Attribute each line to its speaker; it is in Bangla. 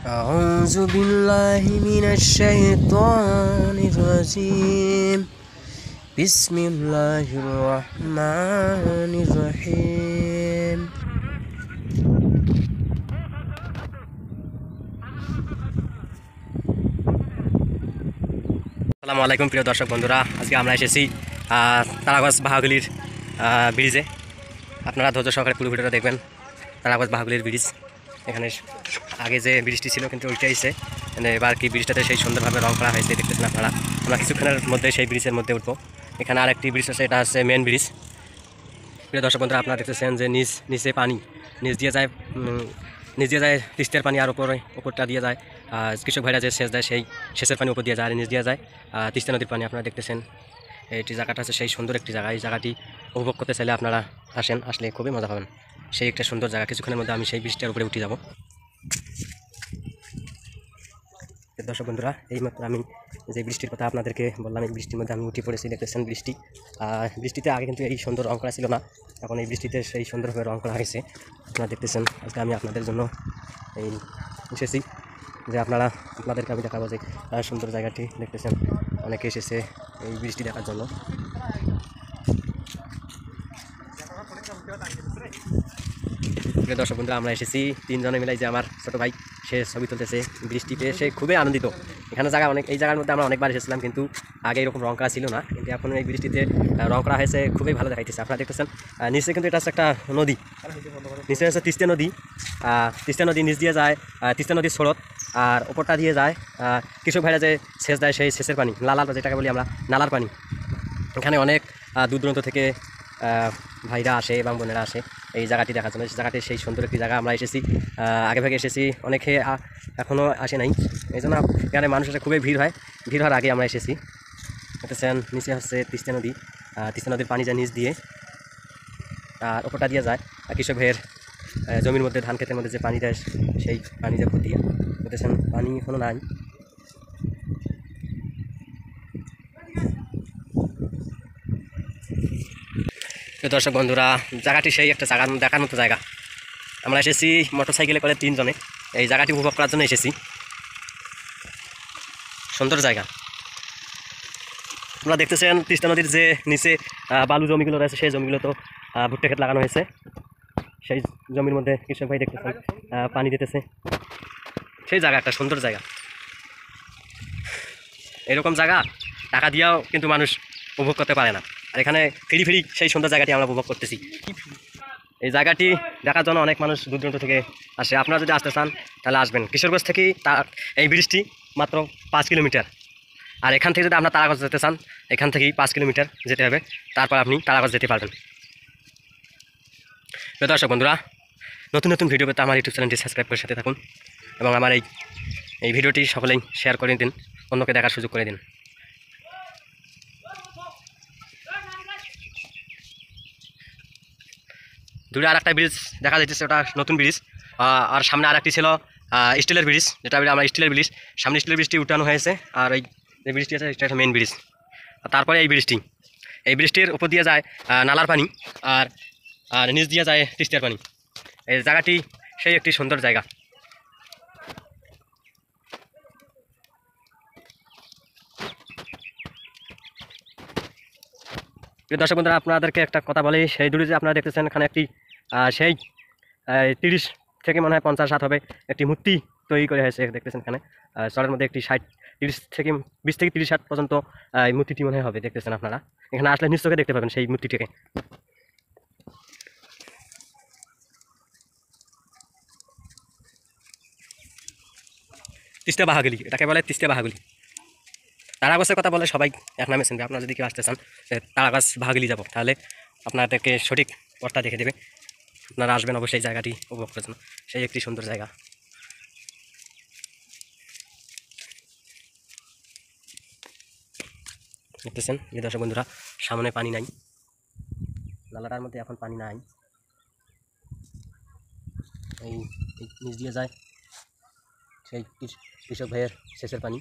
Speaker 1: أعوذ بالله من الشيطان الرجيم بسم الله الرحمن الرحيم আসসালামু আলাইকুম প্রিয় দর্শক বন্ধুরা, আজকে আমরা এসেছি তারাগঞ্জ বাহাগুলির ব্রিজে। আপনারা ধৈর্য সহকারে পুরো ভিডিওটা দেখবেন। তারাগঞ্জ বাহাগুলির ব্রিজ, এখানে আগে যে ব্রিজটি ছিল কিন্তু ওইটাই সে মানে এবার কি ব্রিজটাতে সেই সুন্দরভাবে রং করা হয়েছে দেখতেছেন আপনারা। আমরা কিছুক্ষণের মধ্যে সেই ব্রিজের মধ্যে উঠবো। এখানে আর একটি ব্রিজ আছে, এটা হচ্ছে মেন ব্রিজ। প্রিয় দর্শক বন্ধুরা, আপনারা দেখতেছেন যে নিচে পানি নিচ দিয়ে যায় তিস্তার পানি, আর উপরটা দিয়ে যায় কৃষক ভাইরা যে সেচ দেয় সেই সেচের পানি উপর দিয়ে যায়, আর নিচ দিয়ে যায় তিস্তা নদীর পানি। আপনারা দেখতেছেন এইটি জায়গাটা আছে সেই সুন্দর একটি জায়গা। এই জায়গাটি উপভোগ করতে চাইলে আপনারা আসলে খুবই মজা পাবেন। সেই একটা সুন্দর জায়গা। কিছুক্ষণের মধ্যে আমি সেই ব্রিজটার উপরে উঠে যাব। দর্শক বন্ধুরা, এইমাত্র আমি যে বৃষ্টির কথা আপনাদেরকে বললাম, এই বৃষ্টির মধ্যে আমি উঠে পড়েছি। দেখতেছেন বৃষ্টিতে আগে কিন্তু এই সুন্দর রং করা ছিল না, এখন এই বৃষ্টিতে সেই সুন্দরভাবে রং করা হয়েছে। আপনারা দেখতেছেন, আজকে আমি আপনাদের জন্য এই এসেছি যে আপনাদেরকে আমি দেখাবো যে সুন্দর জায়গাটি। দেখতেছেন অনেকে এসেছে এই বৃষ্টি দেখার জন্য। প্রিয় দর্শক বন্ধুরা, আমরা এসেছি তিনজনে মিলাই, যে আমার ছোটো ভাই সে ছবি তুলতেছে। বৃষ্টিতে সে খুবই আনন্দিত। এখানে এই জায়গার মধ্যে আমরা অনেকবার এসেছিলাম, কিন্তু আগে এরকম রং করা ছিল না, কিন্তু এখন এই বৃষ্টিতে রং করা হয়েছে, খুবই ভালো দেখাইতেছে। আপনারা দেখতেছেন নিচে কিন্তু এটা হচ্ছে একটা নদী, নিচে হচ্ছে তিস্তা নদী। তিস্তা নদী নিচ দিয়ে যায় তিস্তা নদীর স্রোত, আর ওপরটা দিয়ে যায় কৃষক ভাইরা যে সেচ দেয় সেই সেচের পানি, নালার, যেটাকে বলি আমরা নালার পানি। এখানে অনেক দূর দূরান্ত থেকে ভাইরা আসে এবং বোনেরা আসে এই জায়গাটি দেখার জন্য। জায়গাটি সেই সুন্দর একটি জায়গা। আমরা এসেছি আগে ভাগে এসেছি, অনেকে এখনও আসে নাই, এই জন্য এখানে মানুষের খুবই ভিড় হওয়ার আগে আমরা এসেছি। দেখতেছেন নিচে হচ্ছে তিস্তা নদী, তিস্তা নদীর পানি যায় নিচ দিয়ে, আর ওপরটা দিয়ে যায় কৃষক ভাইয়ের জমির মধ্যে, ধান ক্ষেতের মধ্যে যে পানি দেয় সেই পানি যে উপর দিয়ে। দেখতেছেন পানি এখনও নাই। দর্শক বন্ধুরা, জায়গাটি সেই একটা জায়গা, দেখার মতো জায়গা। আমরা এসেছি মোটরসাইকেলে করে তিনজনে এই জায়গাটি উপভোগ করার জন্য এসেছি। সুন্দর জায়গা। আপনারা দেখতেছেন তিস্তা নদীর যে নিচে বালু জমিগুলো রয়েছে, সেই জমিগুলো তো ভুট্টা ক্ষেত লাগানো হয়েছে। সেই জমির মধ্যে কৃষক ভাই দেখতেছেন পানি দিতেছে। সেই জায়গা একটা সুন্দর জায়গা। এরকম জায়গা টাকা দিয়েও কিন্তু মানুষ উপভোগ করতে পারে না, আর এখানে ফ্রি সেই সুন্দর জায়গাটি আমরা উপভোগ করতেছি। এই জায়গাটি দেখার জন্য অনেক মানুষ দূর দূরান্ত থেকে আসে। আপনারা যদি আসতে চান তাহলে আসবেন। কিশোরগঞ্জ থেকেই এই ব্রিজটি মাত্র 5 কিলোমিটার, আর এখান থেকে যদি আপনার তারাগঞ্জ যেতে চান, এখান থেকেই 5 কিলোমিটার যেতে হবে, তারপর আপনি তারাগঞ্জ যেতে পারবেন। দর্শক বন্ধুরা, নতুন নতুন ভিডিও পেতে আমার ইউটিউব চ্যানেলটি সাবস্ক্রাইব করে সাথে থাকুন, এবং আমার এই ভিডিওটি সকলেই শেয়ার করে দিন, অন্যকে দেখার সুযোগ করে দিন। দূরে আর একটা ব্রিজ দেখা যাচ্ছে, ওটা নতুন ব্রিজ। আর সামনে আর একটি ছিল স্টিলের ব্রিজ, যেটা আমরা স্টিলের ব্রিজ, সামনে স্টিলের ব্রিজটি উঠানো হয়েছে, আর এই যে ব্রিজটি আছে এটা একটা মেন ব্রিজ। তারপরে এই ব্রিজটির উপর দিয়ে যায় নালার পানি, আর নিচ দিয়ে যায় তিস্তার পানি। এই জায়গাটি সেই একটি সুন্দর জায়গা। দর্শক বন্ধুরা, আপনাদেরকে একটা কথা বলি, সেই দূরে যে আপনারা দেখতেছেন এখানে একটি সেই 30 থেকে মনে হয় 50 হাত হবে একটি মূর্তি তৈরি করে হয়েছে। দেখতেছেন এখানে চরের মধ্যে একটি 20 থেকে 30 হাত পর্যন্ত এই মূর্তিটি মনে হবে। দেখতেছেন আপনারা, এখানে আসলে নিজ চোখে দেখতে পাবেন সেই মূর্তিটিকে। তিস্তা বাহাগুলি, এটাকে বলে তিস্তা বাহাগুলি। তারাগাছের কথা বলে সবাই এক নামে চিনবে। আপনারা যদি কেউ আসতে চান তারাগাছ বাহাগুলি যাব, তাহলে আপনাদেরকে সঠিক পথটা দেখে দেবে। আপনারা আসবেন অবশ্যই জায়গাটি উপভোগ করার জন্য, সেই একটি সুন্দর জায়গা। দেখতেছেন দর্শক বন্ধুরা, সামনে পানি নাই, নালাটার মধ্যে এখন পানি নাই। এই নিচ দিয়ে যায় সেই কৃষক ভাইয়ের সেচের পানি।